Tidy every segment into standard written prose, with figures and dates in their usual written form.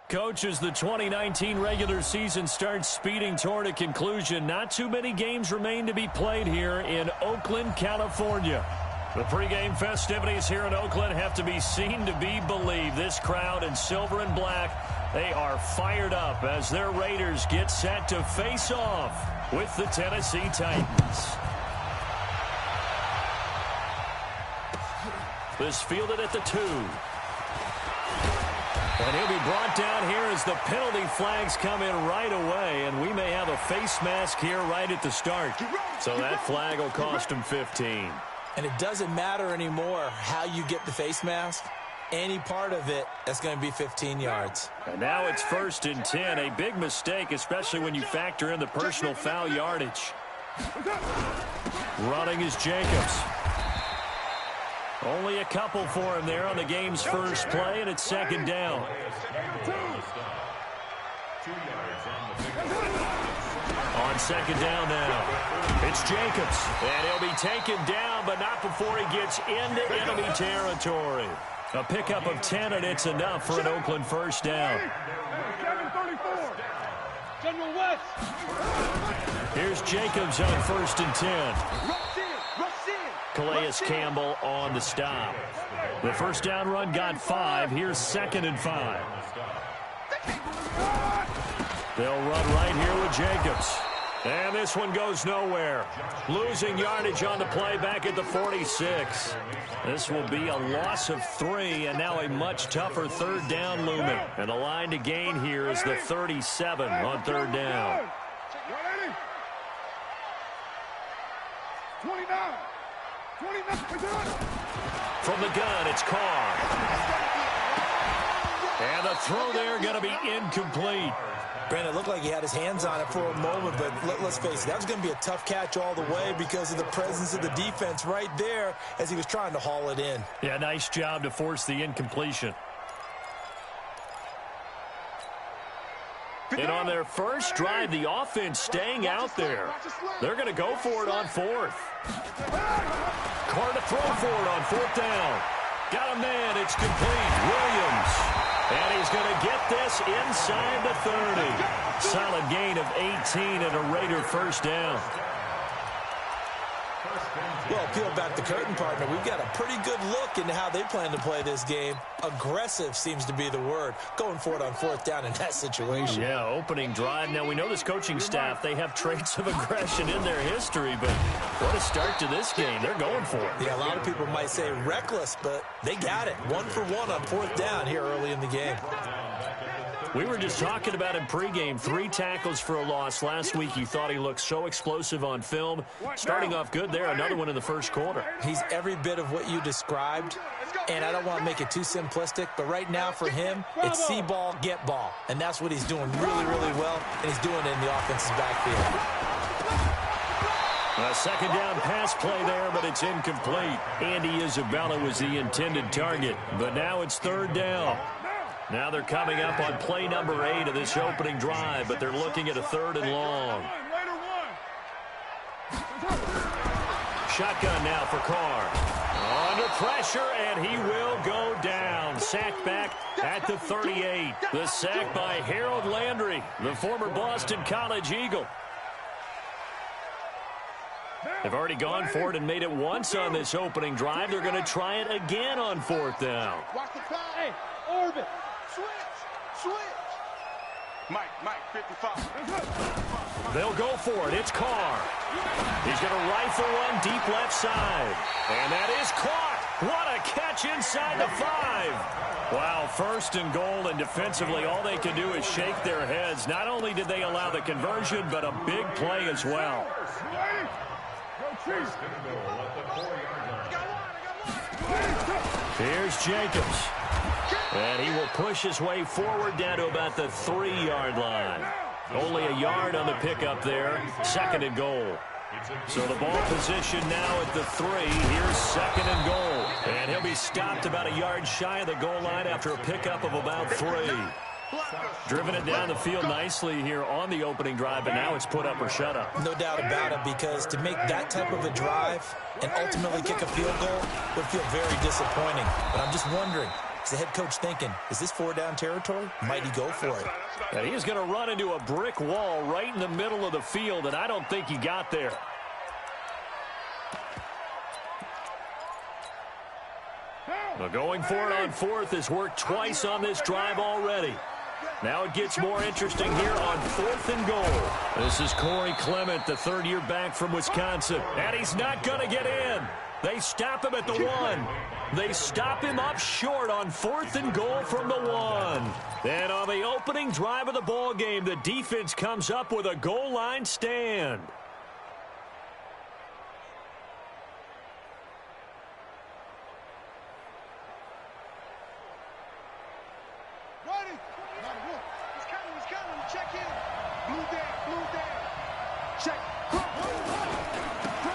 Coach, as the 2019 regular season starts speeding toward a conclusion, not too many games remain to be played here in Oakland, California. The pregame festivities here in Oakland have to be seen to be believed. This crowd in silver and black, they are fired up as their Raiders get set to face off with the Tennessee Titans. This fielded at the 2. And he'll be brought down here as the penalty flags come in right away, and we may have a face mask here right at the start. So that flag will cost him 15. And it doesn't matter anymore how you get the face mask. Any part of it, that's going to be 15 yards. And now it's 1st and 10, a big mistake, especially when you factor in the personal foul yardage. Running is Jacobs. Only a couple for him there on the game's first play, and it's 2nd down. On 2nd down now, it's Jacobs. And he'll be taken down, but not before he gets into enemy territory. A pickup of 10, and it's enough for an Oakland 1st down. Here's Jacobs on 1st and 10. Calais Campbell on the stop. The 1st down run got 5. Here's 2nd and 5. They'll run right here with Jacobs. And this one goes nowhere. Losing yardage on the play back at the 46. This will be a loss of 3, and now a much tougher 3rd down looming. And the line to gain here is the 37 on 3rd down. 29. From the gun, it's Carr. And the throw there going to be incomplete. Brandon, it looked like he had his hands on it for a moment, but let's face it, that was going to be a tough catch all the way because of the presence of the defense right there as he was trying to haul it in. Yeah, nice job to force the incompletion. And on their first drive, the offense staying out there. They're going to go for it on 4th. Carr to throw for it on 4th down. Got a man. It's complete. Williams. And he's going to get this inside the 30. Solid gain of 18 and a Raider 1st down. Well, peel back the curtain, partner. We've got a pretty good look into how they plan to play this game. Aggressive seems to be the word. Going for it on 4th down in that situation. Yeah, opening drive. Now, we know this coaching staff, they have traits of aggression in their history, but what a start to this game. They're going for it. Yeah, a lot of people might say reckless, but they got it. 1 for 1 on 4th down here early in the game. We were just talking about him pregame. 3 tackles for a loss. Last week, you thought he looked so explosive on film. Starting off good there. Another one in the 1st quarter. He's every bit of what you described, and I don't want to make it too simplistic, but right now for him, it's see ball, get ball. And that's what he's doing really, really well, and he's doing it in the offense's backfield. A 2nd down pass play there, but it's incomplete. Andy Isabella was the intended target, but now it's 3rd down. Now they're coming up on play number 8 of this opening drive, but they're looking at a 3rd and long. Shotgun now for Carr. Under pressure, and he will go down. Sacked back at the 38. The sack by Harold Landry, the former Boston College Eagle. They've already gone for it and made it once on this opening drive. They're going to try it again on 4th down. Hey, orbit. Switch. Mike, 55. They'll go for it. It's Carr. He's going to rifle one deep left side. And that is caught. What a catch inside the 5. Wow, 1st and goal, and defensively all they can do is shake their heads. Not only did they allow the conversion, but a big play as well. Here's Jacobs. And he will push his way forward down to about the 3-yard line. Only a yard on the pickup there. 2nd and goal. So the ball position now at the 3. Here's 2nd and goal. And he'll be stopped about a yard shy of the goal line after a pickup of about 3. Driven it down the field nicely here on the opening drive, but now it's put up or shut up. No doubt about it, because to make that type of a drive and ultimately kick a field goal would feel very disappointing. But I'm just wondering, Is the head coach thinking, is this 4-down territory? Might he go for it? And he's going to run into a brick wall right in the middle of the field, and I don't think he got there. Well, going for it on fourth has worked twice on this drive already. Now it gets more interesting here on 4th and goal. This is Corey Clement, the third-year back from Wisconsin. And he's not going to get in. They stop him at the 1. They stop him up short on 4th and goal from the 1. And on the opening drive of the ball game, the defense comes up with a goal line stand.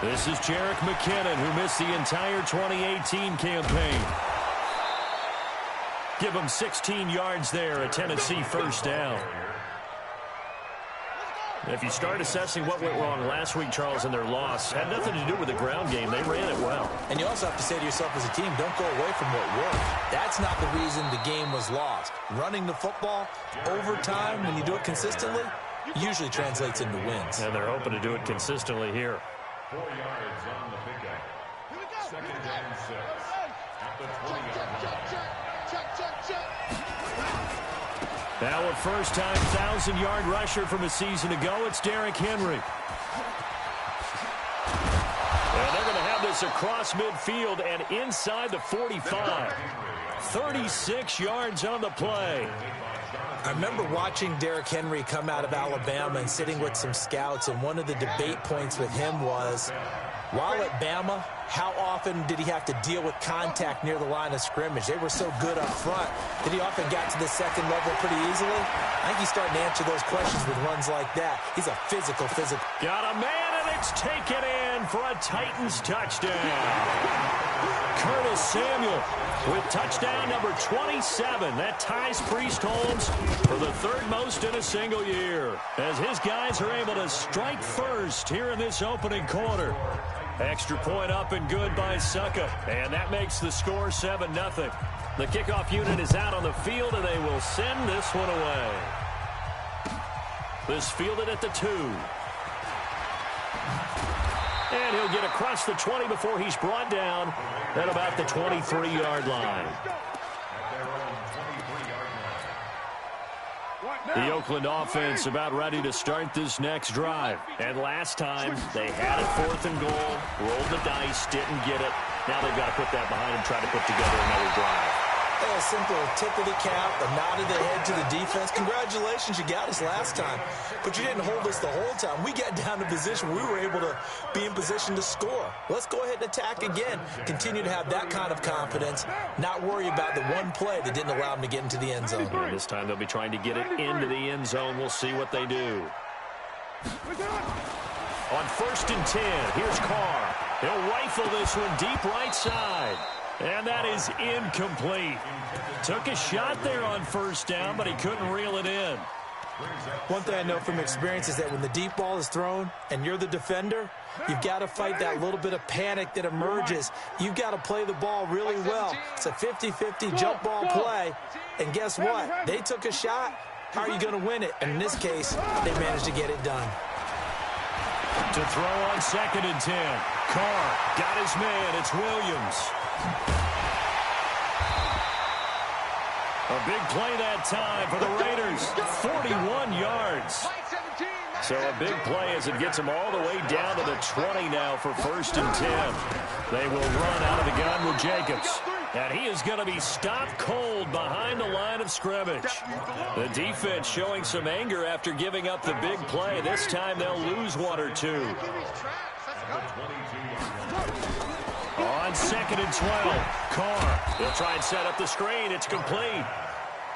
This is Jerick McKinnon, who missed the entire 2018 campaign. Give him 16 yards there, a Tennessee first down. If you start assessing what went wrong last week, Charles, in their loss, had nothing to do with the ground game. They ran it well. And you also have to say to yourself as a team, don't go away from what worked. That's not the reason the game was lost. Running the football over time, when you do it consistently, usually translates into wins. And they're hoping to do it consistently here. 4 yards on the pickup. Second down 6 at the 20-yard line. Now a first-time 1,000-yard rusher from a season ago, it's Derrick Henry. And they're going to have this across midfield and inside the 45. 36 yards on the play. I remember watching Derrick Henry come out of Alabama and sitting with some scouts, and one of the debate points with him was, while at Bama, how often did he have to deal with contact near the line of scrimmage? They were so good up front that he often got to the second level pretty easily. I think he's starting to answer those questions with runs like that. He's a physical. Got a man, and it's taken in for a Titans touchdown. Curtis Samuel with touchdown number 27. That ties Priest Holmes for the third most in a single year, as his guys are able to strike first here in this opening quarter. Extra point up and good by Succa, and that makes the score 7-0. The kickoff unit is out on the field, and they will send this one away. This fielded at the 2. And he'll get across the 20 before he's brought down at about the 23-yard line. The Oakland offense about ready to start this next drive. And last time, they had it 4th and goal, rolled the dice, didn't get it. Now they've got to put that behind and try to put together another drive. A simple tip of the cap, a nod of the head to the defense. Congratulations, you got us last time. But you didn't hold us the whole time. We got down to position where we were able to be in position to score. Let's go ahead and attack again. Continue to have that kind of confidence, not worry about the one play that didn't allow them to get into the end zone. And this time they'll be trying to get it into the end zone. We'll see what they do. On 1st and 10, here's Carr. He'll rifle this one deep right side. And that is incomplete. Took a shot there on first down, but he couldn't reel it in. One thing I know from experience is that when the deep ball is thrown and you're the defender, you've got to fight that little bit of panic that emerges. You've got to play the ball really well. It's a 50-50 jump ball play. And guess what? They took a shot. How are you going to win it? And in this case, they managed to get it done. To throw on 2nd and 10. Carr got his man. It's Williams. A big play that time for the Raiders. 41 yards. So a big play as it gets them all the way down to the 20 now for 1st and 10. They will run out of the gun with Jacobs. And he is going to be stopped cold behind the line of scrimmage. The defense showing some anger after giving up the big play. This time they'll lose 1 or 2. On 2nd and 12, Carr. He'll try and set up the screen. It's complete.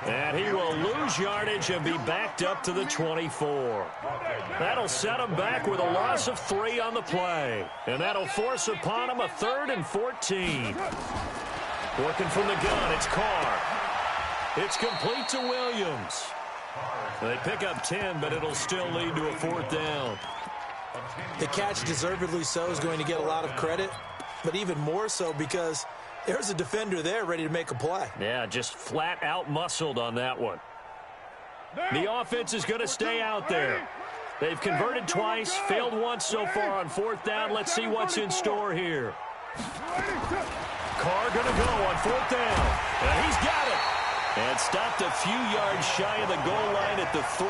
And he will lose yardage and be backed up to the 24. That'll set him back with a loss of 3 on the play. And that'll force upon him a 3rd and 14. Working from the gun, it's Carr. It's complete to Williams. They pick up 10, but it'll still lead to a 4th down. The catch, deservedly so, is going to get a lot of credit, but even more so because There's a defender there ready to make a play. Yeah, just flat out muscled on that one. The offense is going to stay out there. They've converted twice, failed once so far on fourth down. Let's see what's in store here. Carr going to go on fourth down. And he's got it. And stopped a few yards shy of the goal line at the 3.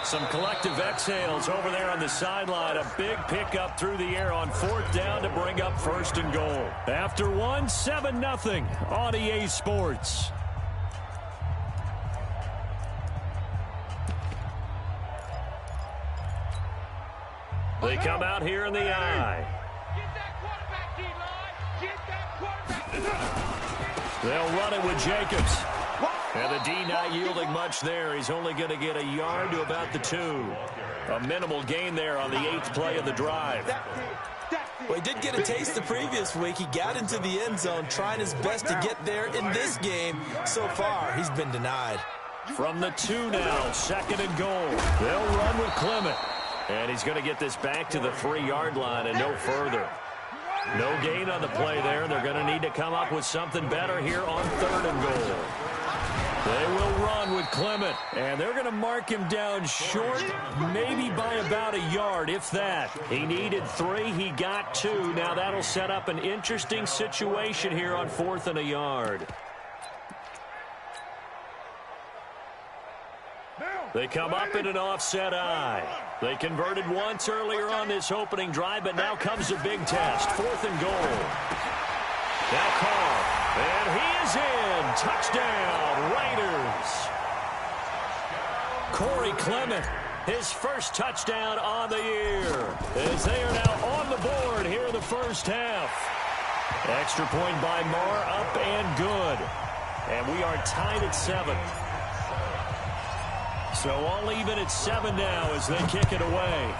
Some collective exhales over there on the sideline. A big pickup through the air on fourth down to bring up first and goal. After one, 7-0 on EA Sports. They come out here in the eye. They'll run it with Jacobs. And the D not yielding much there. He's only going to get a yard to about the 2. A minimal gain there on the 8th play of the drive. Well, he did get a taste the previous week. He got into the end zone trying his best to get there in this game. So far, he's been denied. From the 2 now, 2nd and goal. They'll run with Clement. And he's going to get this back to the 3-yard line and no further. No gain on the play there. They're going to need to come up with something better here on 3rd and goal. They will run with Clement, and they're going to mark him down short, maybe by about a yard, if that. He needed 3. He got 2. Now that'll set up an interesting situation here on 4th and a yard. They come up in an offset eye. They converted once earlier on this opening drive, but now comes a big test. 4th and goal. Now Carr, and he is in. Touchdown, Raiders. Corey Clement, his first touchdown on the year, as they are now on the board here in the first half. Extra point by Marr, up and good. And we are tied at 7. So all even at 7 now as they kick it away.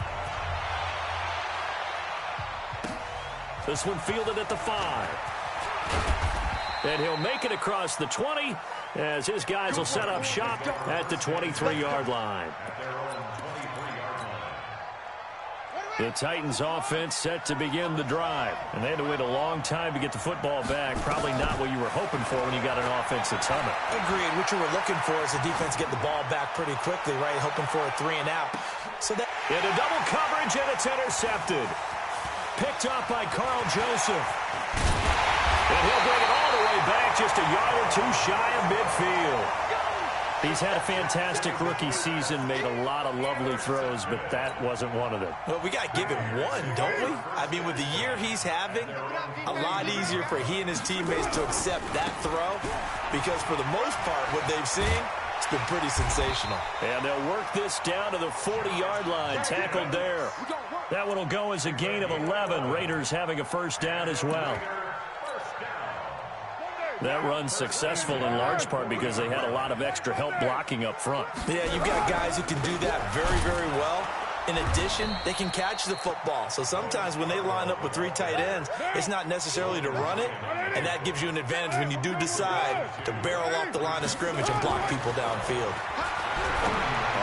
This one fielded at the 5. And he'll make it across the 20 as his guys will set up shop at the 23-yard line. The Titans offense set to begin the drive. And they had to wait a long time to get the football back. Probably not what you were hoping for when you got an offense that's humming. Agreed. What you were looking for is the defense get the ball back pretty quickly, right? Hoping for a 3 and out. So that into double coverage, and it's intercepted. Picked up by Carl Joseph. And he'll bring it all the way back, just a yard or 2 shy of midfield. He's had a fantastic rookie season, made a lot of lovely throws, but that wasn't one of them. Well, we got to give him one, don't we? I mean, with the year he's having, a lot easier for he and his teammates to accept that throw, because for the most part, what they've seen, it's been pretty sensational. And they'll work this down to the 40-yard line, tackled there. That one will go as a gain of 11. Raiders having a first down as well. That run's successful in large part because they had a lot of extra help blocking up front. Yeah, you've got guys who can do that very, very well. In addition, they can catch the football. So sometimes when they line up with 3 tight ends, it's not necessarily to run it, and that gives you an advantage when you do decide to barrel off the line of scrimmage and block people downfield.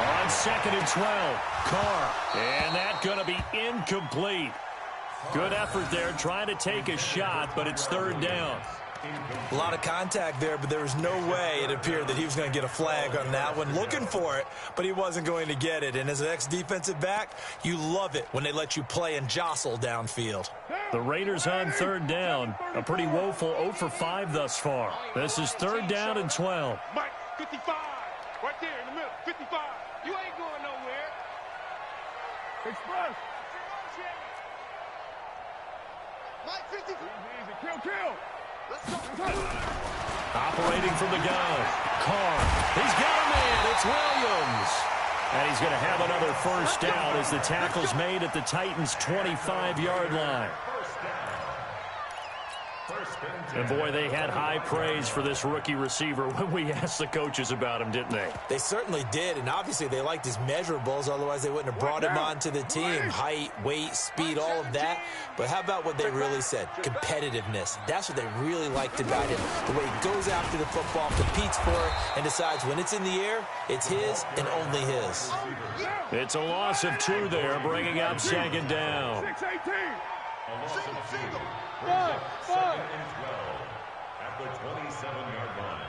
On 2nd and 12, Carr, and that's going to be incomplete. Good effort there, trying to take a shot, but it's 3rd down. A lot of contact there, but there was no way it appeared that he was going to get a flag on that one. Looking for it, but he wasn't going to get it. And as an ex-defensive back, you love it when they let you play and jostle downfield. The Raiders on 3rd down. A pretty woeful 0 for 5 thus far. This is 3rd down and 12. Mike, 55. Right there in the middle. 55. You ain't going nowhere. Express. Mike, 50. Easy. Kill. Operating from the gun. Carr. He's got a man. It's Williams. And he's going to have another first down as the tackle's made at the Titans' 25-yard line. And, boy, they had high praise for this rookie receiver when we asked the coaches about him, didn't they? They certainly did, and obviously they liked his measurables. Otherwise, they wouldn't have brought him onto the team. Height, weight, speed, all of that. But how about what they really said? Competitiveness. That's what they really liked about him. The way he goes after the football, competes for it, and decides when it's in the air, it's his and only his. It's a loss of 2 there, bringing up 2nd down. 6-18. A loss of 2. 5. at the 27-yard line.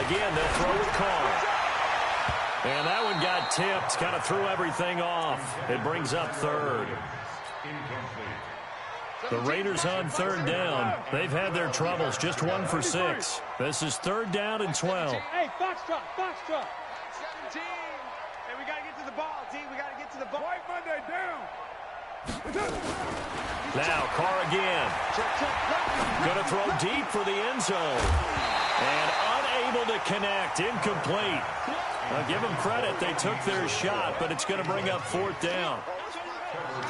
Again, they'll throw with Carr. And that one got tipped, kind of threw everything off. It brings up third. The Raiders on third down. They've had their troubles, just 1 for 6. This is 3rd down and 12. Hey, Foxtrot. 17. Hey, we got to get to the ball, D. We got to get to the ball. White Monday down. Now, Carr again. Going to throw deep for the end zone. And unable to connect. Incomplete. I'll give them credit. They took their shot, but it's going to bring up 4th down.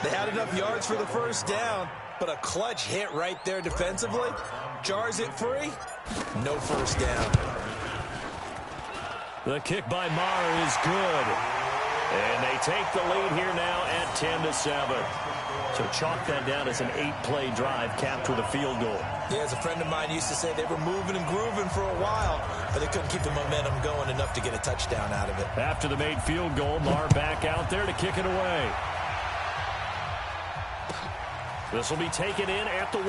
They had enough yards for the first down, but a clutch hit right there defensively. Jars it free. No first down. The kick by Maher is good. And they take the lead here now at 10-7. So chalk that down as an 8-play drive capped with a field goal. Yeah, as a friend of mine used to say, they were moving and grooving for a while, but they couldn't keep the momentum going enough to get a touchdown out of it. After the made field goal, Maher back out there to kick it away. This will be taken in at the 1.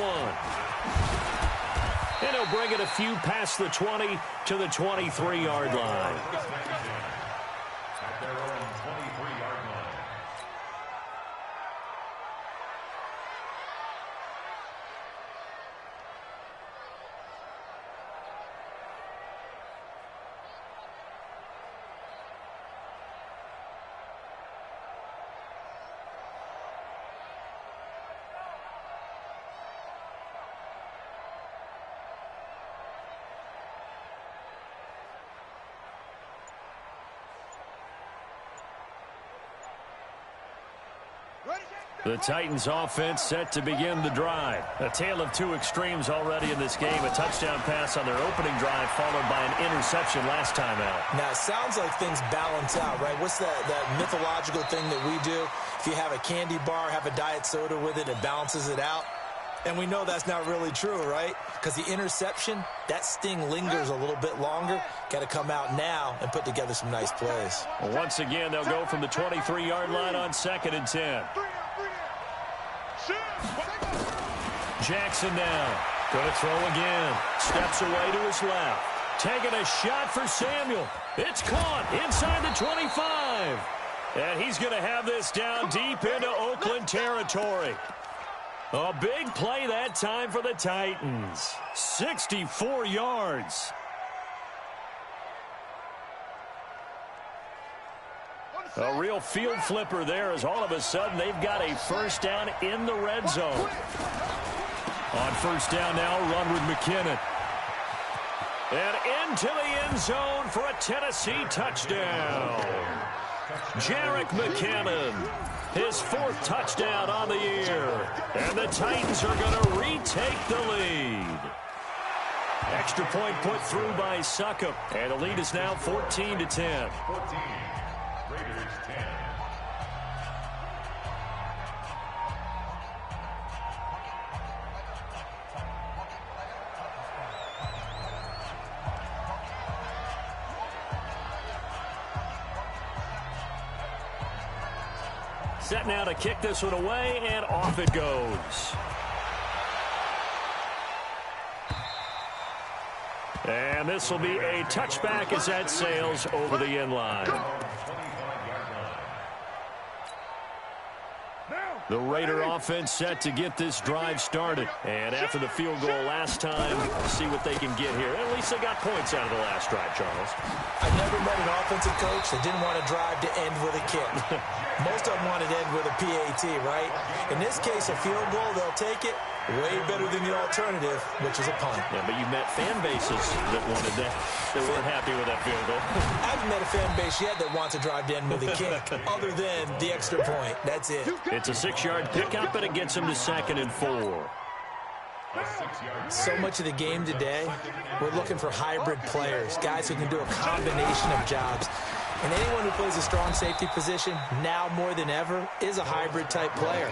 And he'll bring it a few past the 20 to the 23-yard line. At their own 23-yard line. The Titans offense set to begin the drive. A tale of 2 extremes already in this game. A touchdown pass on their opening drive followed by an interception last time out. Now, it sounds like things balance out, right? What's that mythological thing that we do? If you have a candy bar, have a diet soda with it, it balances it out. And we know that's not really true, right? Because the interception, that sting lingers a little bit longer. Got to come out now and put together some nice plays. Well, once again, they'll go from the 23-yard line on 2nd and 10. Jackson now. Going to throw again. Steps away to his left. Taking a shot for Samuel. It's caught inside the 25. And he's going to have this down deep into Oakland territory. A big play that time for the Titans. 64 yards. A real field flipper there as all of a sudden they've got a first down in the red zone. On first down now, run with McKinnon. And into the end zone for a Tennessee touchdown. Jarek McKinnon, his 4th touchdown on the year. And the Titans are going to retake the lead. Extra point put through by Succop. And the lead is now 14-10. 14. Raiders 10. Set now to kick this one away, and off it goes. And this will be a touchback as that sails over the end line. The Raider offense set to get this drive started. And after the field goal last time, see what they can get here. At least they got points out of the last drive, Charles. I never met an offensive coach that didn't want to drive to end with a kick. Most of them wanted to end with a PAT, right? In this case, a field goal, they'll take it. Way better than the alternative, which is a punt. Yeah, but you met fan bases that wanted that, that weren't happy with that field goal. I haven't met a fan base yet that wants to drive to end with a kick, other than the extra point. That's it. It's a 6-yard pickup, and it gets them to 2nd and 4. So much of the game today, we're looking for hybrid players, guys who can do a combination of jobs. And anyone who plays a strong safety position, now more than ever, is a hybrid-type player.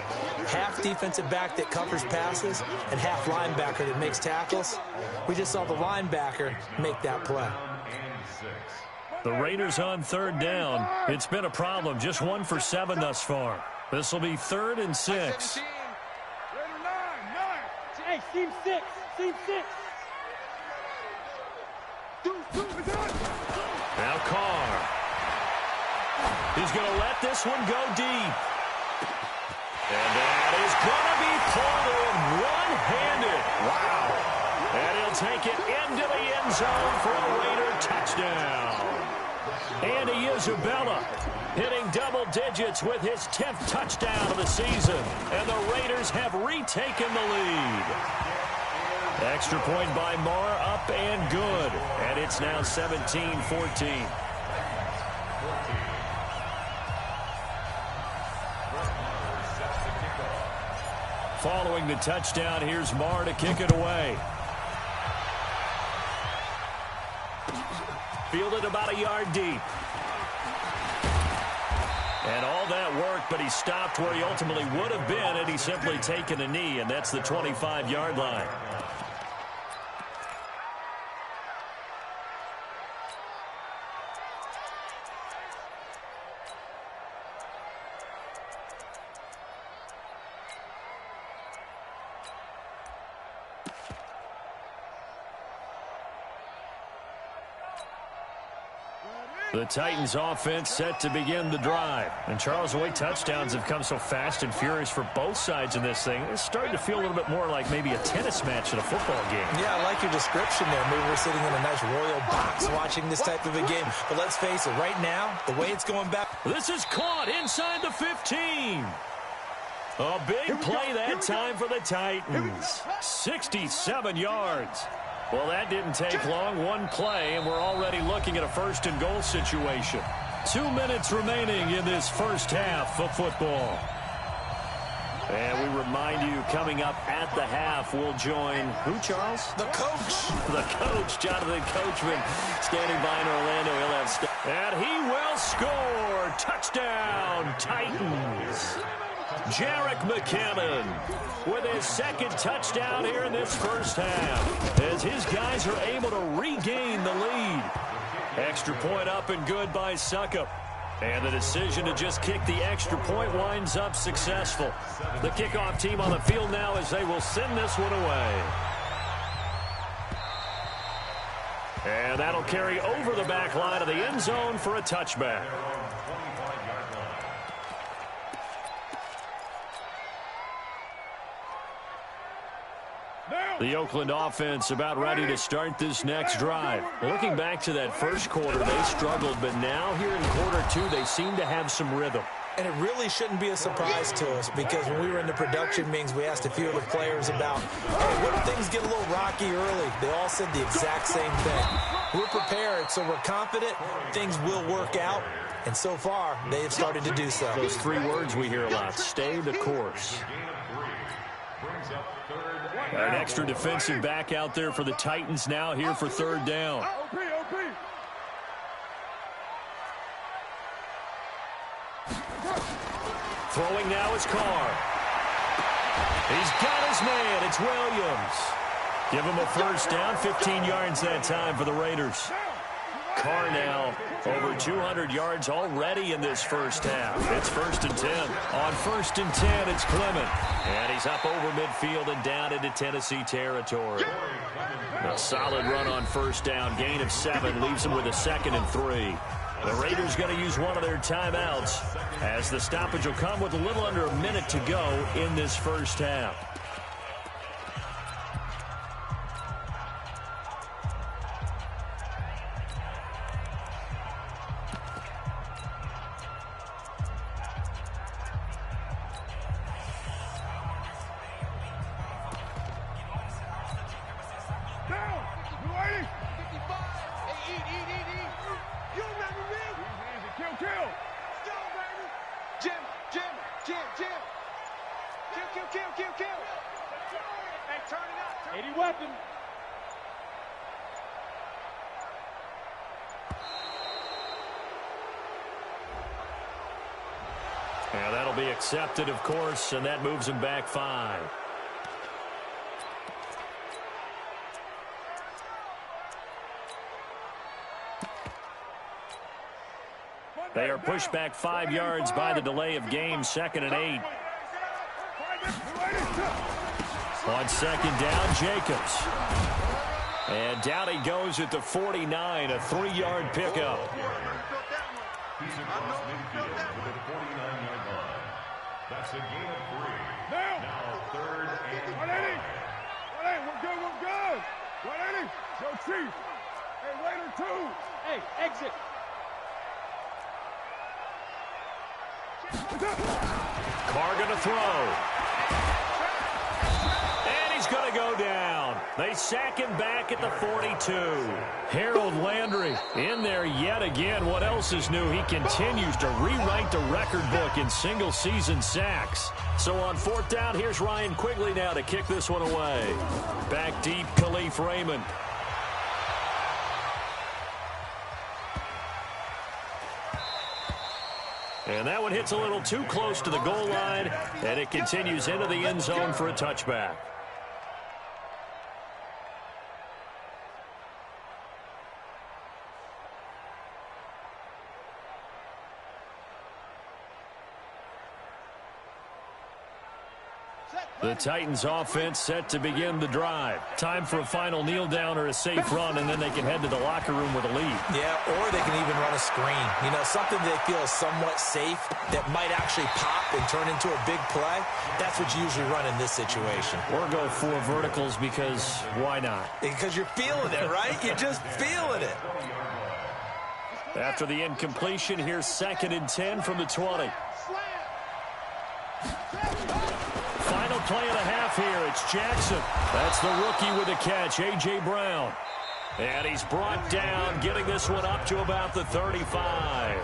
Half defensive back that covers passes and half linebacker that makes tackles. We just saw the linebacker make that play. The Raiders on 3rd down. It's been a problem. Just 1 for 7 thus far. This will be 3rd and 6. Hey, team 6. Team 6. Now Carr. He's going to let this one go deep. And that is going to be pulled in one-handed. Wow. And he'll take it into the end zone for a Raider touchdown. Andy Isabella hitting double digits with his 10th touchdown of the season. And the Raiders have retaken the lead. Extra point by Marr, up and good. And it's now 17-14. Following the touchdown, here's Marr to kick it away. Fielded about a yard deep. And all that work, but he stopped where he ultimately would have been had he simply taken a knee, and that's the 25-yard line. The Titans offense set to begin the drive. And Charles, the way touchdowns have come so fast and furious for both sides in this thing, it's starting to feel a little bit more like maybe a tennis match at a football game. Yeah, I like your description there. Maybe we're sitting in a nice royal box watching this type of a game. But let's face it, right now, the way it's going back. This is caught inside the 15. A big play that time for the Titans. 67 yards. Well, that didn't take long. One play, and we're already looking at a first-and-goal situation. 2 minutes remaining in this first half of football. And we remind you, coming up at the half, we'll join who, Charles? The coach. The coach, Jonathan Coachman, standing by in Orlando. He'll have and he will score. Touchdown, Titans. Jerick McKinnon with his second touchdown here in this first half as his guys are able to regain the lead. Extra point up and good by Suckup. And the decision to just kick the extra point winds up successful. The kickoff team on the field now as they will send this one away. And that'll carry over the back line of the end zone for a touchback. The Oakland offense about ready to start this next drive. Looking back to that first quarter, they struggled, but now here in quarter two, they seem to have some rhythm. And it really shouldn't be a surprise to us because when we were in the production meetings, we asked a few of the players about, hey, what if things get a little rocky early? They all said the exact same thing. We're prepared, so we're confident things will work out. And so far, they have started to do so. Those three words we hear a lot, stay the course. An extra defensive back out there for the Titans now here for third down. Throwing now is Carr. He's got his man. It's Williams. Give him a first down. 15 yards that time for the Raiders. Carr now over 200 yards already in this first half. It's 1st and 10. On 1st and 10, it's Clement. And he's up over midfield and down into Tennessee territory. A solid run on first down. Gain of 7 leaves him with a 2nd and 3. The Raiders going to use one of their timeouts as the stoppage will come with a little under a minute to go in this first half. Yeah, that'll be accepted, of course, and that moves him back 5. They are pushed back 5 yards by the delay of game, 2nd and 8. On 2nd down, Jacobs. And down he goes at the 49, a 3-yard pickup. He's across midfield with a 49-yard line. That's a gain of 3. Now third and 5. We're good, we're good. What, Eddie? Yo, Chief. Hey, Raider 2. Hey, exit. Carr going to throw. And he's going to go down. They sack him back at the 42. Harold Landry in there yet again. What else is new? He continues to rewrite the record book in single-season sacks. So on 4th down, here's Ryan Quigley now to kick this one away. Back deep, Khalif Raymond. And that one hits a little too close to the goal line, and it continues into the end zone for a touchback. The Titans offense set to begin the drive. Time for a final kneel down or a safe run, and then they can head to the locker room with a lead. Yeah, or they can even run a screen. You know, something they feel is somewhat safe that might actually pop and turn into a big play. That's what you usually run in this situation. Or go 4 verticals because why not? Because you're feeling it, right? You're just feeling it. After the incompletion, here's 2nd and 10 from the 20. Final play and a half here. It's Jackson. That's the rookie with a catch, A.J. Brown. And he's brought down, getting this one up to about the 35.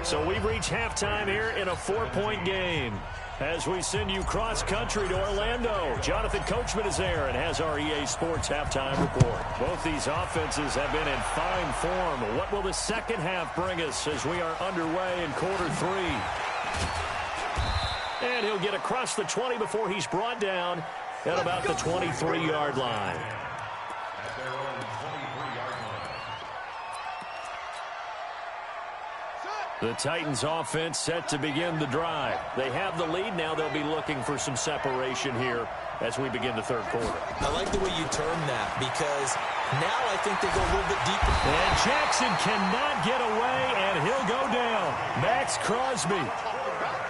So we've reached halftime here in a 4-point game. As we send you cross-country to Orlando, Jonathan Coachman is there and has our EA Sports halftime report. Both these offenses have been in fine form. What will the second half bring us as we are underway in quarter 3? And he'll get across the 20 before he's brought down at about the 23-yard line. At their own 23-yard line. The Titans offense set to begin the drive. They have the lead. Now they'll be looking for some separation here as we begin the third quarter. I like the way you term that because now I think they go a little bit deeper. And Jackson cannot get away, and he'll go down. Max Crosby.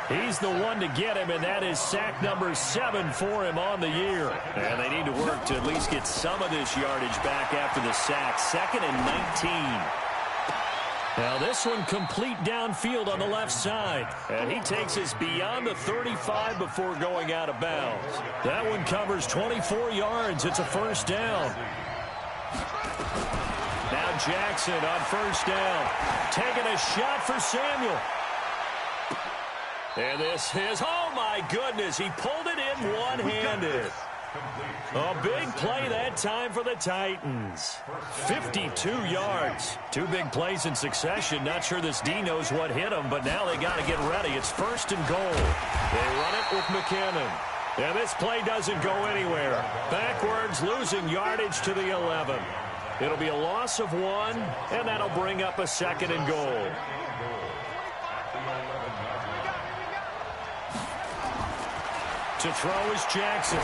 He's the one to get him, and that is sack number 7 for him on the year. And they need to work to at least get some of this yardage back after the sack. 2nd and 19. Now this one complete downfield on the left side. And he takes us beyond the 35 before going out of bounds. That one covers 24 yards. It's a first down. Now Jackson on first down. Taking a shot for Samuel. And this is, oh my goodness, he pulled it in one-handed. A big play that time for the Titans. 52 yards. 2 big plays in succession. Not sure this D knows what hit him, but now they got to get ready. It's 1st and goal. They run it with McKinnon. And this play doesn't go anywhere. Backwards, losing yardage to the 11. It'll be a loss of 1, and that'll bring up a 2nd and goal. To throw is Jackson.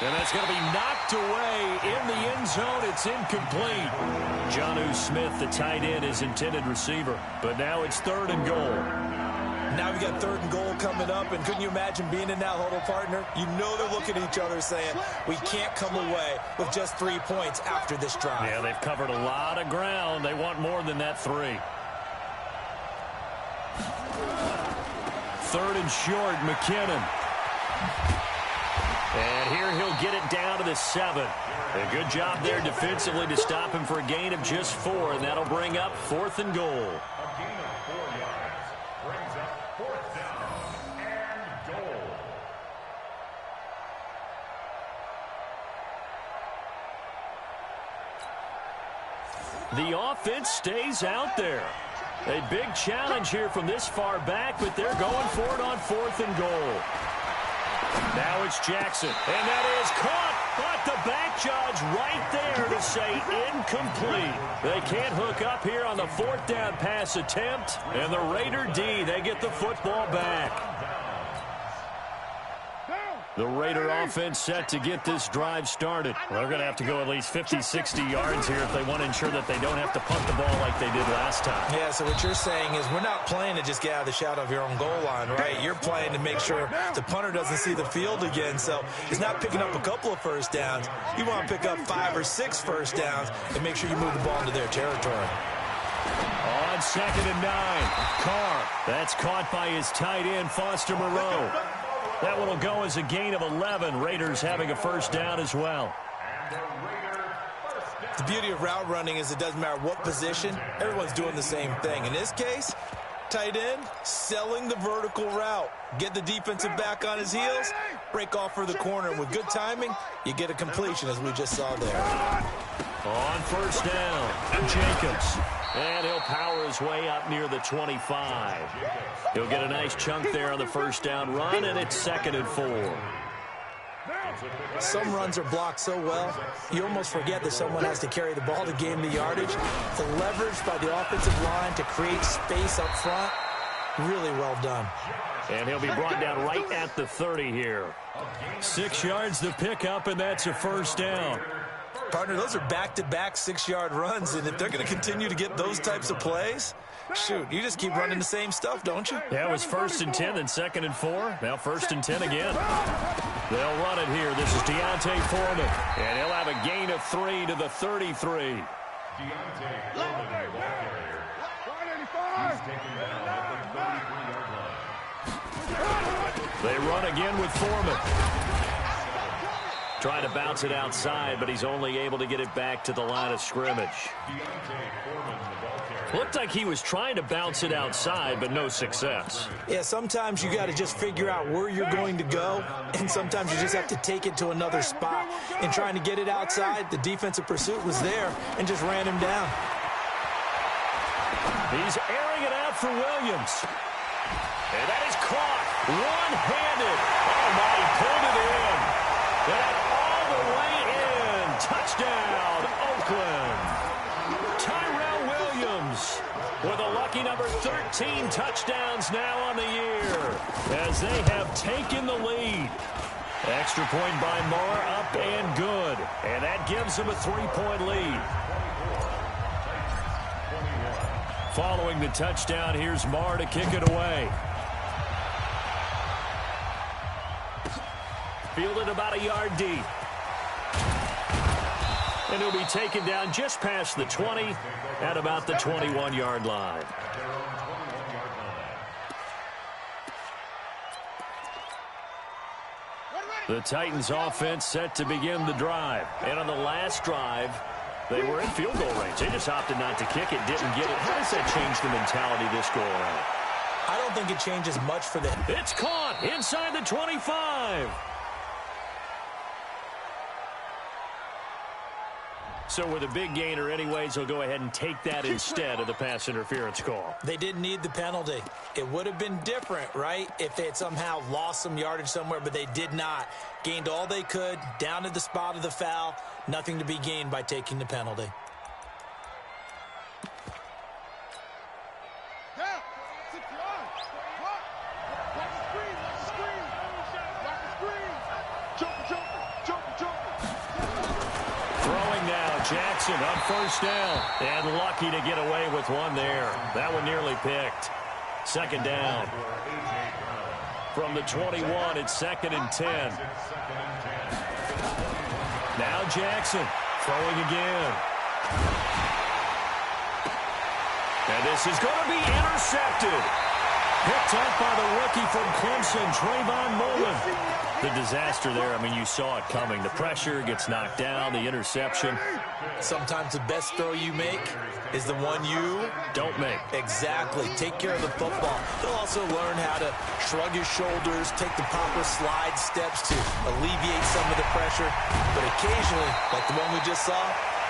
And that's going to be knocked away in the end zone. It's incomplete. Jonnu Smith, the tight end, is intended receiver. But now it's 3rd and goal. Now we got 3rd and goal coming up. And couldn't you imagine being in that huddle, partner? You know they're looking at each other saying, we can't come away with just 3 points after this drive. Yeah, they've covered a lot of ground. They want more than that 3. 3rd and short, McKinnon. And here he'll get it down to the 7. A good job there defensively to stop him for a gain of just 4, and that'll bring up 4th and goal. A gain of 4 yards brings up 4th down and goal. The offense stays out there. A big challenge here from this far back, but they're going for it on 4th and goal. Now it's Jackson, and that is caught, but the back judge right there to say incomplete. They can't hook up here on the 4th down pass attempt, and the Raider D, they get the football back. The Raider offense set to get this drive started. Well, they're going to have to go at least 50, 60 yards here if they want to ensure that they don't have to punt the ball like they did last time. Yeah, so what you're saying is we're not playing to just get out of the shadow of your own goal line, right? You're playing to make sure the punter doesn't see the field again. So it's not picking up a couple of first downs. You want to pick up 5 or 6 first downs and make sure you move the ball into their territory. On 2nd and 9, Carr. That's caught by his tight end, Foster Moreau. That one will go as a gain of 11. Raiders having a first down as well. The beauty of route running is it doesn't matter what position. Everyone's doing the same thing. In this case, tight end, selling the vertical route. Get the defensive back on his heels, break off for the corner. And with good timing, you get a completion, as we just saw there. On first down, Jacobs. And he'll power his way up near the 25. He'll get a nice chunk there on the first down run, and it's 2nd and 4. Some runs are blocked so well, you almost forget that someone has to carry the ball to gain the yardage. The leverage by the offensive line to create space up front, really well done. And he'll be brought down right at the 30 here. 6 yards to pick up, and that's a first down. Partner, those are back-to-back 6-yard runs, and if they're going to continue to get those types of plays, shoot, you just keep running the same stuff, don't you? Yeah, it was 1st and 10, then 2nd and 4. Now 1st and 10 again. They'll run it here. This is Deontay Foreman, and he'll have a gain of 3 to the 33. Deontay Foreman, the ball carrier. He's taken down at the 33-yard line. They run again with Foreman. Trying to bounce it outside, but he's only able to get it back to the line of scrimmage. Looked like he was trying to bounce it outside, but no success. Yeah, sometimes you got to just figure out where you're going to go, and sometimes you just have to take it to another spot. And trying to get it outside, the defensive pursuit was there and just ran him down. He's airing it out for Williams. And that is caught one-handed. Oh, my, he pulled it in. And all the way in. Touchdown, Oakland. Tyrell Williams with a lucky number 13 touchdowns now on the year as they have taken the lead. Extra point by Moore, up and good. And that gives them a 3-point lead. Following the touchdown, here's Moore to kick it away. Fielded about a yard deep. And he'll be taken down just past the 20 at about the 21-yard line. The Titans offense set to begin the drive. And on the last drive, they were in field goal range. They just opted not to kick it, didn't get it. How does that change the mentality this go around? I don't think it changes much for them. It's caught inside the 25. So with a big gainer anyways, they'll go ahead and take that instead of the pass interference call. They didn't need the penalty. It would have been different, right, if they had somehow lost some yardage somewhere, but they did not. Gained all they could, down to the spot of the foul. Nothing to be gained by taking the penalty. Jackson on first down, and lucky to get away with one there. That one nearly picked. Second down. From the 21, it's 2nd and 10. Now Jackson throwing again. And this is going to be intercepted. Picked up by the rookie from Clemson, Trayvon Mullen. The disaster there, I mean, you saw it coming. The pressure gets knocked down, the interception. Sometimes the best throw you make is the one you don't make. Exactly. Take care of the football. He'll also learn how to shrug his shoulders, take the proper slide steps to alleviate some of the pressure. But occasionally, like the one we just saw,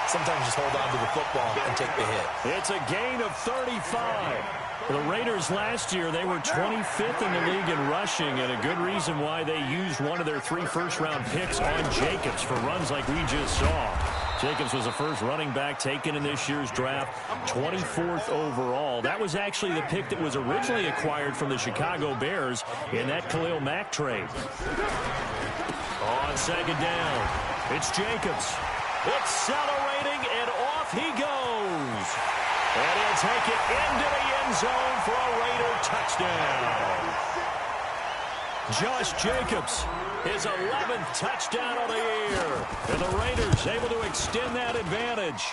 sometimes just hold on to the football and take the hit. It's a gain of 35. For the Raiders last year, they were 25th in the league in rushing, and a good reason why they used one of their 3 first-round picks on Jacobs for runs like we just saw. Jacobs was the first running back taken in this year's draft, 24th overall. That was actually the pick that was originally acquired from the Chicago Bears in that Khalil Mack trade. On second down, it's Jacobs. Accelerating, and off he goes. And he'll take it into the end zone for a Raider touchdown. Josh Jacobs, his 11th touchdown of the year. And the Raiders able to extend that advantage.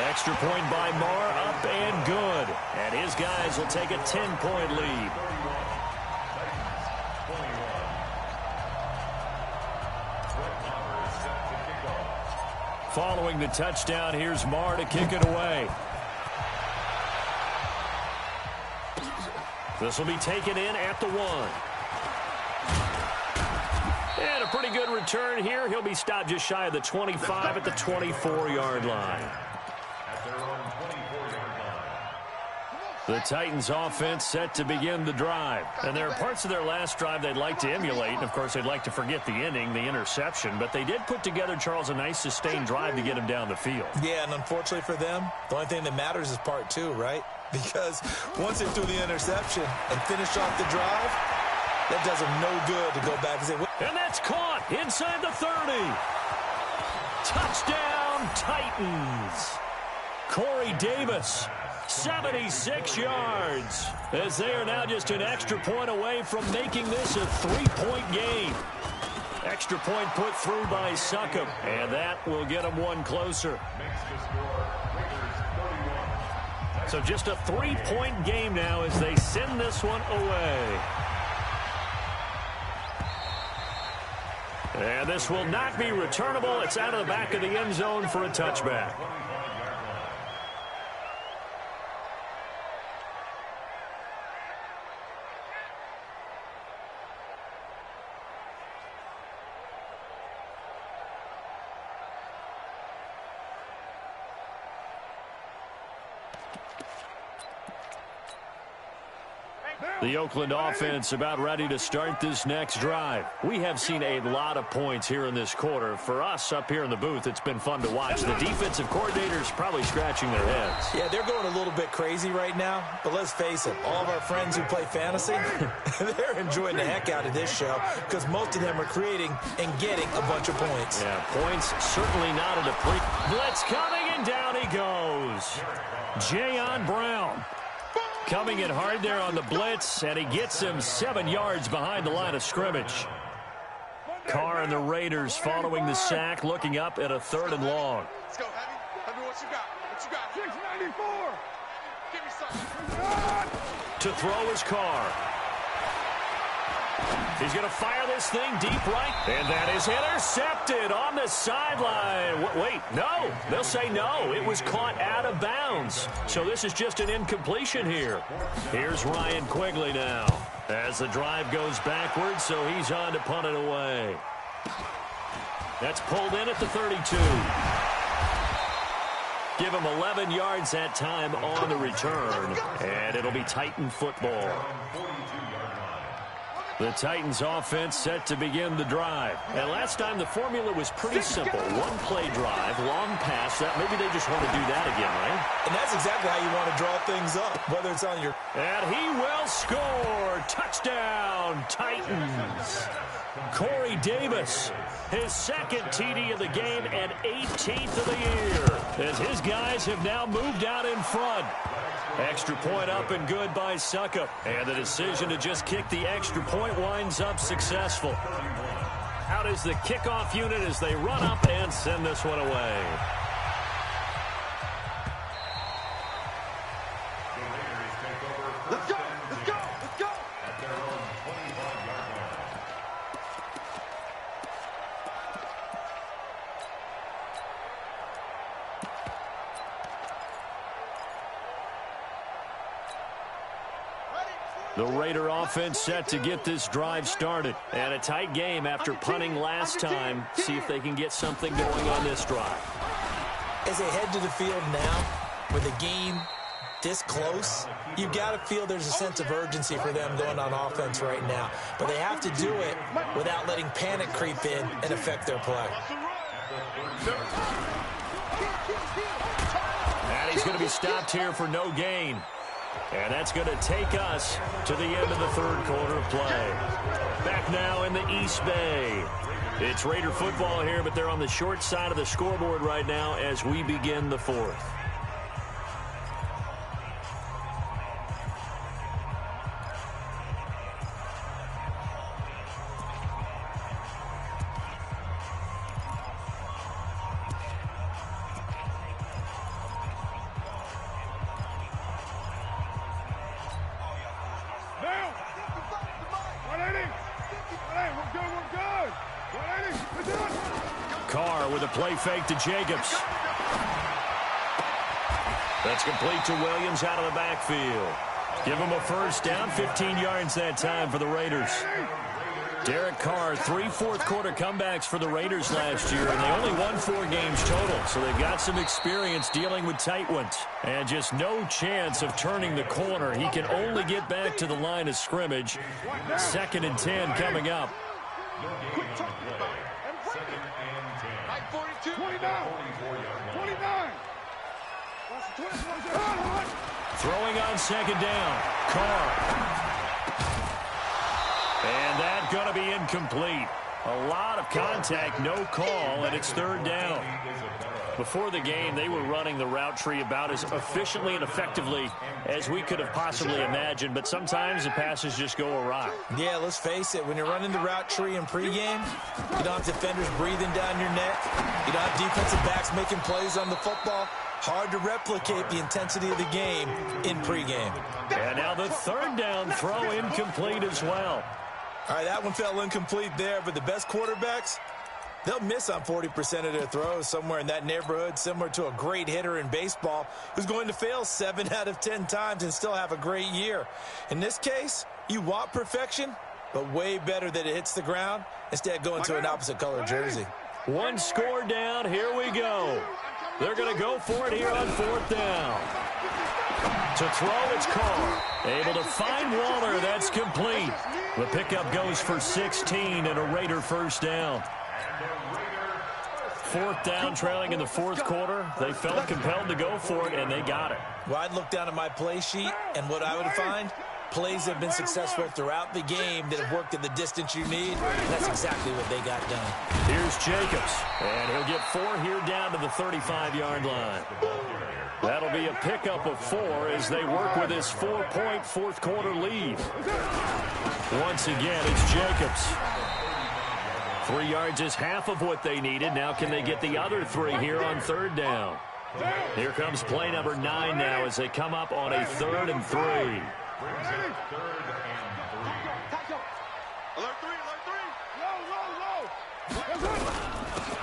Extra point by Marr, up and good. And his guys will take a 10-point lead. Following the touchdown, here's Marr to kick it away. This will be taken in at the 1. And a pretty good return here. He'll be stopped just shy of the 25 at the 24-yard line. The Titans offense set to begin the drive. And there are parts of their last drive they'd like to emulate. And, of course, they'd like to forget the inning, the interception. But they did put together, Charles, a nice sustained drive to get him down the field. Yeah, and unfortunately for them, the only thing that matters is part 2, right? Because once they threw the interception and finished off the drive, that does them no good to go back and say, and that's caught inside the 30. Touchdown, Titans. Corey Davis, 76 yards, as they are now just an extra point away from making this a 3-point game. Extra point put through by Succop, and that will get them one closer. So just a 3-point game now as they send this one away. And this will not be returnable. It's out of the back of the end zone for a touchback. The Oakland offense about ready to start this next drive. We have seen a lot of points here in this quarter. For us up here in the booth, it's been fun to watch. The defensive coordinators probably scratching their heads. Yeah, they're going a little bit crazy right now. But let's face it, all of our friends who play fantasy, they're enjoying the heck out of this show because most of them are creating and getting a bunch of points. Yeah, points certainly not at a blitz coming, and down he goes. Jayon Brown. Coming in hard there on the blitz, and he gets him 7 yards behind the line of scrimmage. Carr and the Raiders following the sack, looking up at a 3rd and long. Let's go, Heavy. Heavy, what you got? What you got? 694. Give me something. To throw is Carr. He's going to fire this thing deep right. And that is intercepted on the sideline. Wait, no. They'll say no. It was caught out of bounds. So this is just an incompletion here. Here's Ryan Quigley now as the drive goes backwards, so he's on to punt it away. That's pulled in at the 32. Give him 11 yards that time on the return, and it'll be Titan football. The Titans offense set to begin the drive. And last time the formula was pretty simple. One-play drive, long pass. Maybe they just want to do that again, right? And that's exactly how you want to draw things up, whether it's on your... And he will score. Touchdown, Titans. Corey Davis, his 2nd TD of the game and 18th of the year, as his guys have now moved out in front. Extra point up and good by Succop. And the decision to just kick the extra point winds up successful. Out is the kickoff unit as they run up and send this one away. Let's go. Let's go. Let's go. At their own 25-yard line. The Raider offense set to get this drive started. And a tight game after punting last time. See if they can get something going on this drive. As they head to the field now, with a game this close, you've got to feel there's a sense of urgency for them going on offense right now. But they have to do it without letting panic creep in and affect their play. he's going to be stopped here for no gain. And that's going to take us to the end of the third quarter of play. Back now in the East Bay. It's Raider football here, but they're on the short side of the scoreboard right now as we begin the fourth. Carr with a play fake to Jacobs. That's complete to Williams out of the backfield. Give him a first down, 15 yards that time for the Raiders. Derek Carr, 3 fourth-quarter comebacks for the Raiders last year, and they only won 4 games total, so they've got some experience dealing with tight ones. And just no chance of turning the corner. He can only get back to the line of scrimmage. 2nd and 10 coming up. 29. Throwing on 2nd down. Carr. And that's going to be incomplete. A lot of contact, no call, and it's 3rd down. Before the game, they were running the route tree about as efficiently and effectively as we could have possibly imagined, but sometimes the passes just go awry. Yeah, let's face it, when you're running the route tree in pregame, you don't have defenders breathing down your neck. You don't have defensive backs making plays on the football. Hard to replicate the intensity of the game in pregame. And now the 3rd down throw incomplete as well. All right, that one fell incomplete there, but the best quarterbacks, they'll miss on 40% of their throws, somewhere in that neighborhood, similar to a great hitter in baseball who's going to fail 7 out of 10 times and still have a great year. In this case, you want perfection, but way better that it hits the ground instead of going to an opposite color jersey. One score down. Here we go. They're going to go for it here on 4th down. To throw, it's Carr. Able to find Waller. That's complete. The pickup goes for 16 and a Raider first down. 4th down, trailing in the 4th quarter. They felt compelled to go for it, and they got it. Well, I'd look down at my play sheet, and what I would find, plays have been successful throughout the game that have worked at the distance you need. That's exactly what they got done. Here's Jacobs, and he'll get 4 here down to the 35-yard line. That'll be a pickup of 4 as they work with this 4-point fourth-quarter lead. Once again, it's Jacobs. 3 yards is half of what they needed. Now can they get the other 3 here on 3rd down? Here comes play number 9 now as they come up on a 3rd and 3.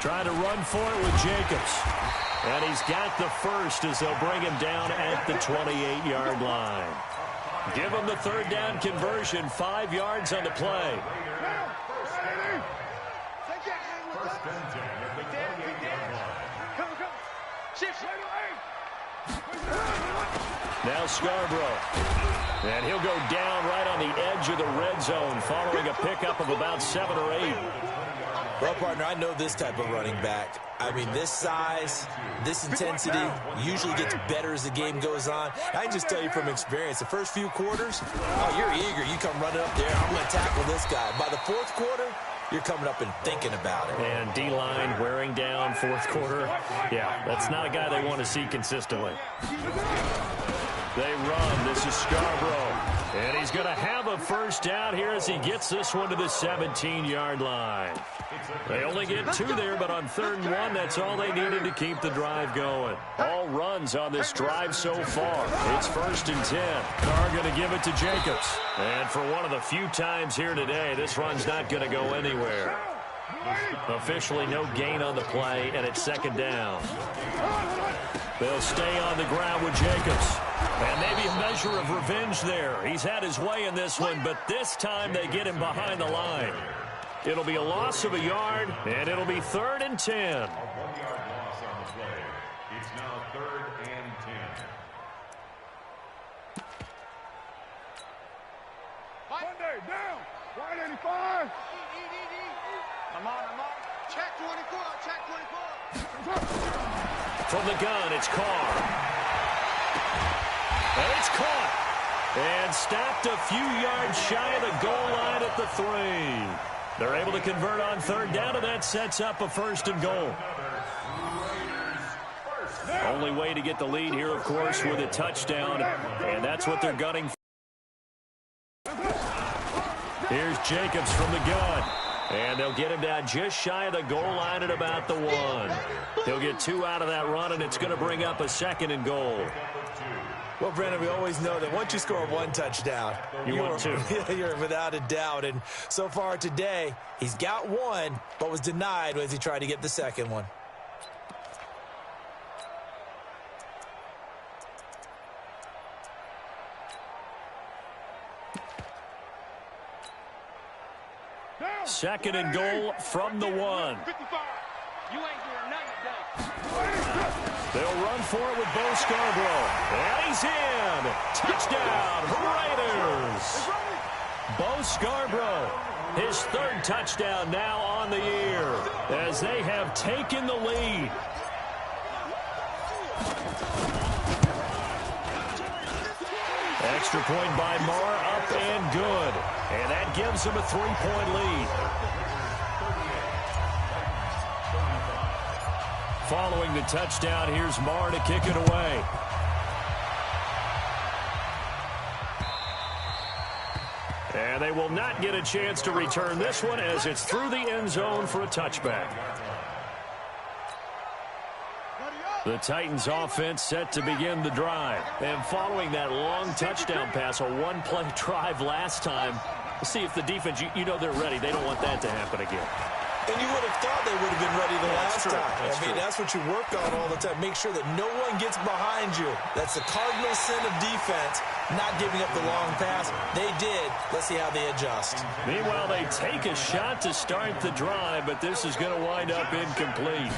Trying to run for it with Jacobs. And he's got the first as they'll bring him down at the 28-yard line. Give him the 3rd down conversion, 5 yards on the play. Now Scarborough. And he'll go down right on the edge of the red zone following a pickup of about 7 or 8. Well, partner, I know this type of running back. I mean, this size, this intensity usually gets better as the game goes on. I can just tell you from experience, the first few quarters, oh, you're eager. You come running up there, I'm going to tackle this guy. By the 4th quarter, you're coming up and thinking about it. And D-line wearing down 4th quarter. Yeah, that's not a guy they want to see consistently. They run. This is Scarborough. And he's going to have a first down here as he gets this one to the 17-yard line. They only get 2 there, but on 3rd and 1, that's all they needed to keep the drive going. All runs on this drive so far. It's 1st and 10. Carr going to give it to Jacobs. And for one of the few times here today, this run's not going to go anywhere. Officially no gain on the play, and it's 2nd down. They'll stay on the ground with Jacobs. And maybe a measure of revenge there. He's had his way in this one, but this time they get him behind the line. It'll be a loss of a yard, and it'll be 3rd and 10. A 1-yard loss on the play. It's now 3rd and 10. Monday, down. 185. I'm on. Check 24. From the gun, it's Carr. And it's caught. And stopped a few yards shy of the goal line at the 3. They're able to convert on third down, and that sets up a 1st and goal. Only way to get the lead here, of course, with a touchdown, and that's what they're gunning for. Here's Jacobs from the gun, and they'll get him down just shy of the goal line at about the 1. He'll get 2 out of that run, and it's going to bring up a 2nd and goal. Well, Brandon, we always know that once you score 1 touchdown, you want 2. You're without a doubt. And so far today, he's got 1, but was denied as he tried to get the 2nd one. Second and goal from the 1. You ain't doing nothing today. They'll run for it with Bo Scarborough. And he's in. Touchdown, Raiders. Bo Scarborough, his 3rd touchdown now on the year as they have taken the lead. Extra point by Marr, up and good. And that gives them a 3-point lead. Following the touchdown, here's Marr to kick it away. And they will not get a chance to return this one as it's through the end zone for a touchback. The Titans offense set to begin the drive. And following that long touchdown pass, a 1-play drive last time, let's see if the defense, you know they're ready. They don't want that to happen again. And you would have thought they would have been ready the last time. That's what you work on all the time. Make sure that no one gets behind you. That's the cardinal sin of defense, not giving up the long pass. They did. Let's see how they adjust. Meanwhile, they take a shot to start the drive, but this is going to wind up incomplete.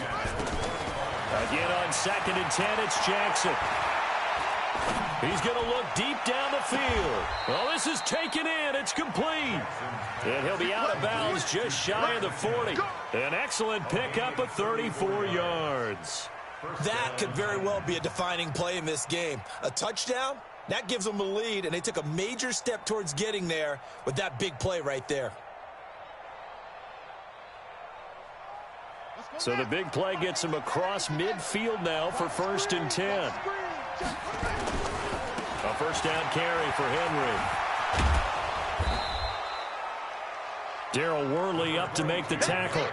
Again on 2nd and 10, it's Jackson. He's going to look deep down the field. Well, this is taken in. It's complete. And he'll be out of bounds just shy of the 40. An excellent pickup of 34 yards. That could very well be a defining play in this game. A touchdown, that gives them a lead, and they took a major step towards getting there with that big play right there. So the big play gets him across midfield now for 1st and 10. A 1st down carry for Henry. Darrell Worley up to make the tackle.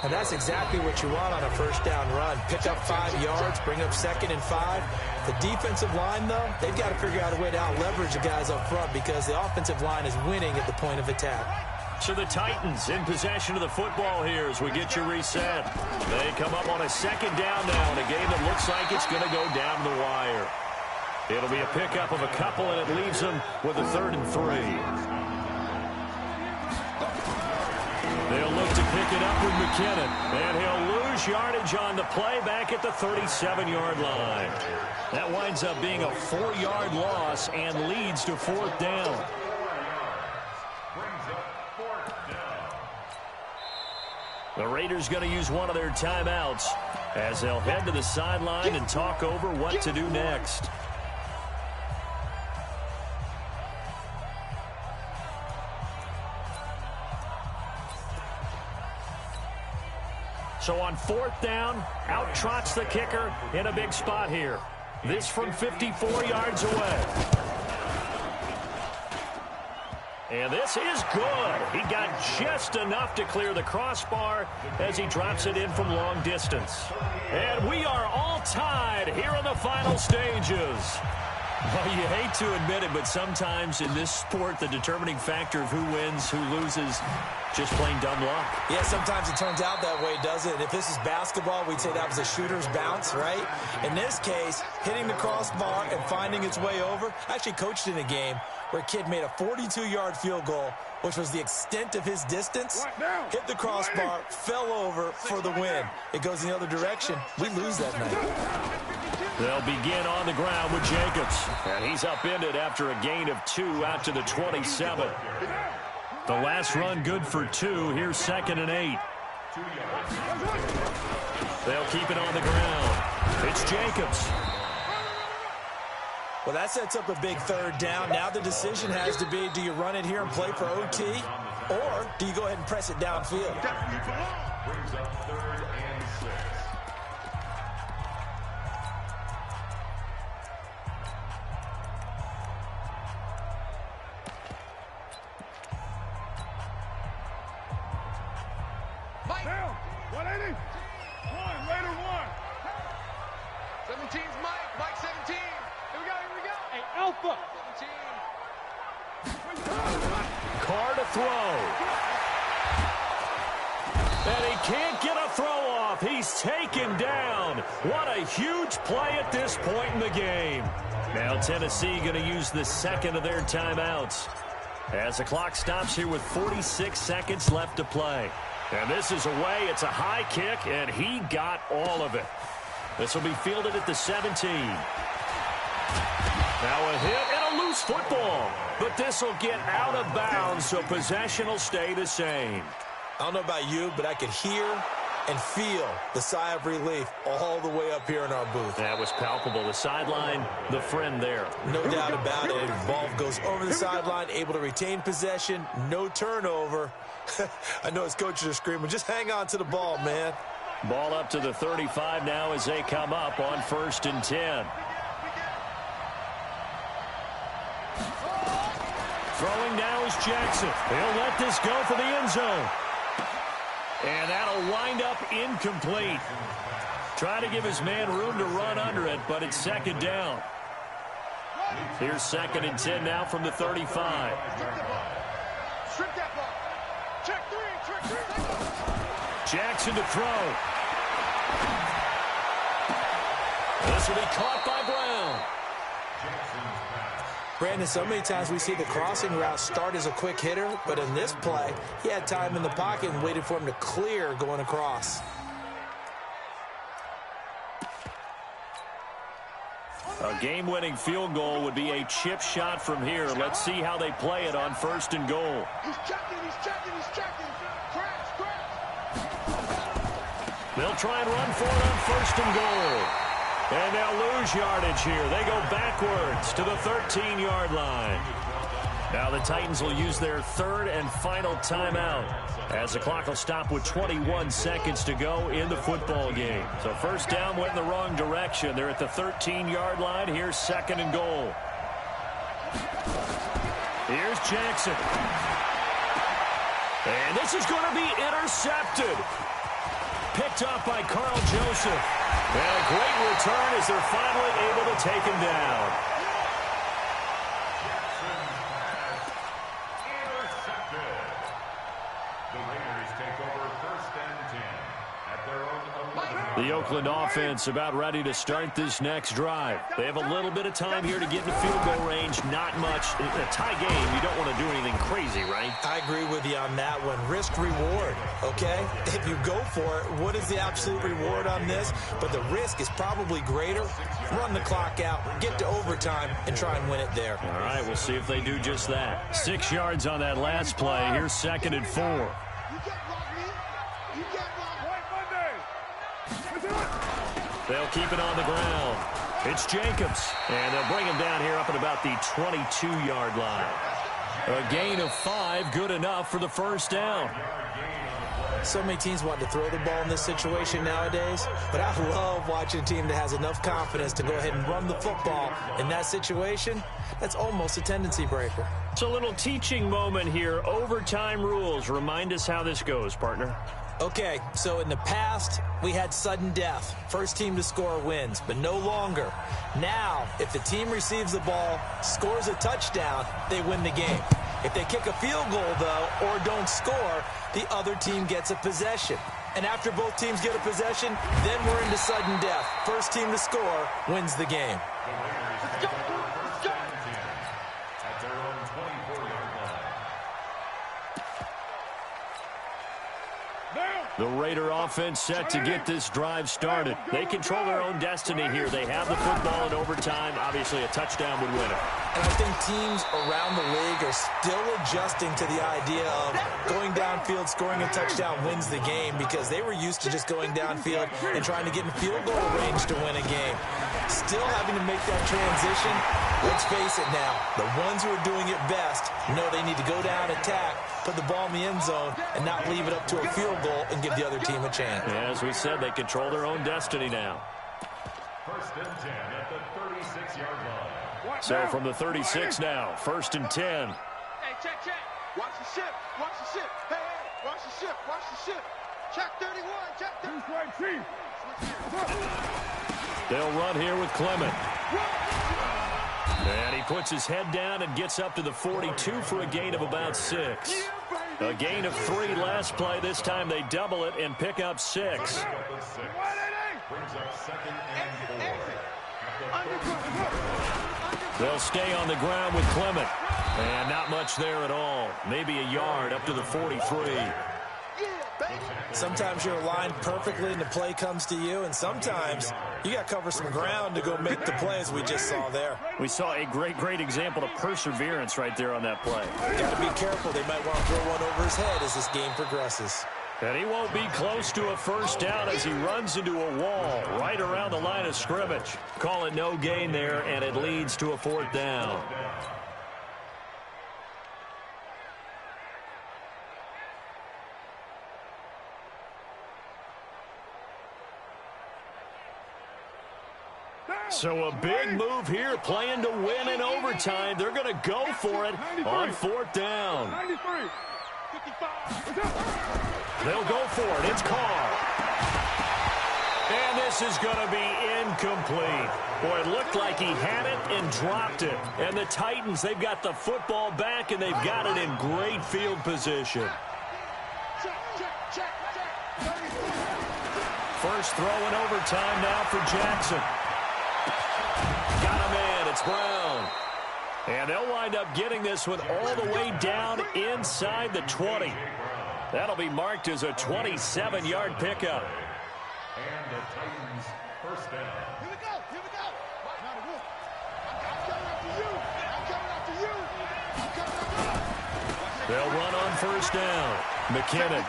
And that's exactly what you want on a 1st down run. Pick up 5 yards, bring up 2nd and 5. The defensive line, though, they've got to figure out a way to out-leverage the guys up front because the offensive line is winning at the point of attack. So the Titans in possession of the football here as we get you reset. They come up on a 2nd down now in a game that looks like it's going to go down the wire. It'll be a pickup of a couple, and it leaves them with a 3rd and 3. They'll look to pick it up with McKinnon, and he'll lose yardage on the play back at the 37-yard line. That winds up being a 4-yard loss and leads to 4th down. The Raiders going to use one of their timeouts as they'll head to the sideline and talk over what to do next. So on 4th down, out trots the kicker in a big spot here. This from 54 yards away. And this is good. He got just enough to clear the crossbar as he drops it in from long distance. And we are all tied here in the final stages. Well, you hate to admit it, but sometimes in this sport, the determining factor of who wins, who loses, just plain dumb luck. Yeah, sometimes it turns out that way, doesn't it? If this is basketball, we'd say that was a shooter's bounce, right? In this case, hitting the crossbar and finding its way over. I actually coached in a game where a kid made a 42-yard field goal, which was the extent of his distance, hit the crossbar, fell over for the win. It goes in the other direction. We lose that night. They'll begin on the ground with Jacobs. And he's upended after a gain of 2 out to the 27. The last run good for 2. Here's 2nd and 8. They'll keep it on the ground. It's Jacobs. Well, that sets up a big third down. Now the decision has to be, do you run it here and play for OT, or do you go ahead and press it downfield? Brings up 3rd and 6. Mike. Down. 180. One. Later one. 17's Mike. Mike 17. Here we go. Here we go. Hey, Alpha. 17. Carr to throw. And he can't get a throw off. He's taken down. What a huge play at this point in the game. Now Tennessee going to use the second of their timeouts as the clock stops here with 46 seconds left to play. And this is away. It's a high kick, and he got all of it. This will be fielded at the 17. Now a hit and a loose football. But this will get out of bounds, so possession will stay the same. I don't know about you, but I could hear and feel the sigh of relief all the way up here in our booth. That was palpable. The sideline, the friend there. No doubt about it. Ball goes over the sideline, able to retain possession, no turnover. I know his coaches are screaming, just hang on to the ball, man. Ball up to the 35 now as they come up on 1st and 10. Throwing now is Jackson. He'll let this go for the end zone. And that'll wind up incomplete. Try to give his man room to run under it, but it's 2nd down. Here's 2nd and 10 now from the 35. Strip that ball. Check 3. Jackson to throw. This will be caught by Brown. Brandon, so many times we see the crossing route start as a quick hitter, but in this play, he had time in the pocket and waited for him to clear going across. A game-winning field goal would be a chip shot from here. Let's see how they play it on 1st and goal. He's checking. Crash. They'll try and run for it on 1st and goal. And they'll lose yardage here. They go backwards to the 13-yard line. Now the Titans will use their 3rd and final timeout as the clock will stop with 21 seconds to go in the football game. So 1st down went in the wrong direction. They're at the 13-yard line. Here's 2nd and goal. Here's Jackson. And this is going to be intercepted. Picked up by Carl Joseph. And a great return as they're finally able to take him down. Intercepted. The Raiders take over 1st and 10 at their own 11. The Oakland offense about ready to start this next drive. They have a little bit of time here to get in the field goal range. Not much. In a tie game, you don't want to do anything crazy, right? I agree with you on that one. Risk-reward, okay? If you go for it, what is the absolute reward on this? But the risk is probably greater. Run the clock out, get to overtime, and try and win it there. All right, we'll see if they do just that. 6 yards on that last play. Here's 2nd and 4. They'll keep it on the ground. It's Jacobs. And they'll bring him down here up at about the 22-yard line. A gain of 5, good enough for the 1st down. So many teams want to throw the ball in this situation nowadays, but I love watching a team that has enough confidence to go ahead and run the football. In that situation, that's almost a tendency breaker. It's a little teaching moment here. Overtime rules. Remind us how this goes, partner. Okay, so in the past, we had sudden death. First team to score wins, but no longer. Now, if the team receives the ball, scores a touchdown, they win the game. If they kick a field goal, though, or don't score, the other team gets a possession. And after both teams get a possession, then we're into sudden death. First team to score wins the game. At their own 24-yard line. The Raider offense set to get this drive started. They control their own destiny here. They have the football in overtime. Obviously, a touchdown would win it. And I think teams around the league are still adjusting to the idea of going downfield, scoring a touchdown wins the game, because they were used to just going downfield and trying to get in field goal range to win a game. Still having to make that transition. Let's face it now, the ones who are doing it best know they need to go down, attack, put the ball in the end zone, and not leave it up to a field goal and give the other team a chance. Yeah, as we said, they control their own destiny now. First and 10 at the 36-yard line. So from the 36 now, 1st and 10. Hey, check. Watch the ship. Hey, watch the ship. Check 31. Check 31. They'll run here with Clement. And he puts his head down and gets up to the 42 for a gain of about 6. A gain of 3 last play. This time they double it and pick up 6. Brings up 2nd and 4. They'll stay on the ground with Clement. And not much there at all. Maybe a yard up to the 43. Sometimes you're aligned perfectly and the play comes to you, and sometimes you got to cover some ground to go make the play, as we just saw there. We saw a great example of perseverance right there on that play. Got to be careful. They might want to throw one over his head as this game progresses. And he won't be close to a first down as he runs into a wall right around the line of scrimmage. Call it no gain there, and it leads to a 4th down. So a big move here, playing to win in overtime. They're going to go for it on 4th down. 55. They'll go for it. It's Carr. And this is going to be incomplete. Boy, it looked like he had it and dropped it. And the Titans, they've got the football back, and they've got it in great field position. First throw in overtime now for Jackson. Got a man. It's Brown. And they'll wind up getting this one all the way down inside the 20. That'll be marked as a 27-yard pickup. And the Titans first down. Here we go. I'm coming after you. They'll run on first down. McKinnon.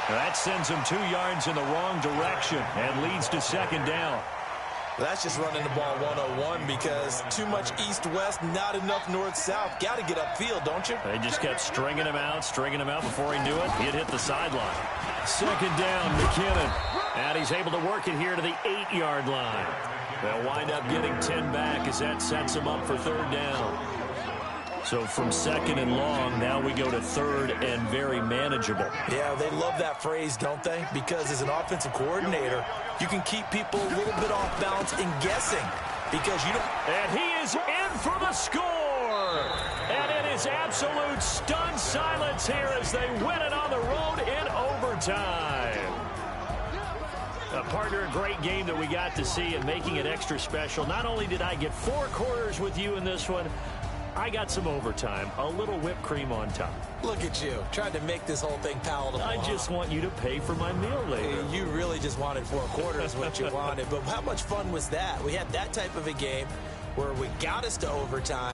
That sends him 2 yards in the wrong direction and leads to 2nd down. That's just running the ball 101 because too much east-west, not enough north-south. Got to get upfield, don't you? They just kept stringing him out before he knew it. He'd hit the sideline. 2nd down, McKinnon. And he's able to work it here to the 8-yard line. They'll wind up getting 10 back as that sets him up for 3rd down. So from 2nd and long, now we go to 3rd and very manageable. Yeah, they love that phrase, don't they? Because as an offensive coordinator, you can keep people a little bit off balance in guessing because you don't. And he is in for the score. And it is absolute stunned silence here as they win it on the road in overtime. Partner, a great game that we got to see and making it extra special. Not only did I get 4 quarters with you in this one, I got some overtime, a little whipped cream on top. Look at you, trying to make this whole thing palatable. I just want you to pay for my meal later. You really just wanted 4 quarters, what you wanted. But how much fun was that? We had that type of a game where we got us to overtime.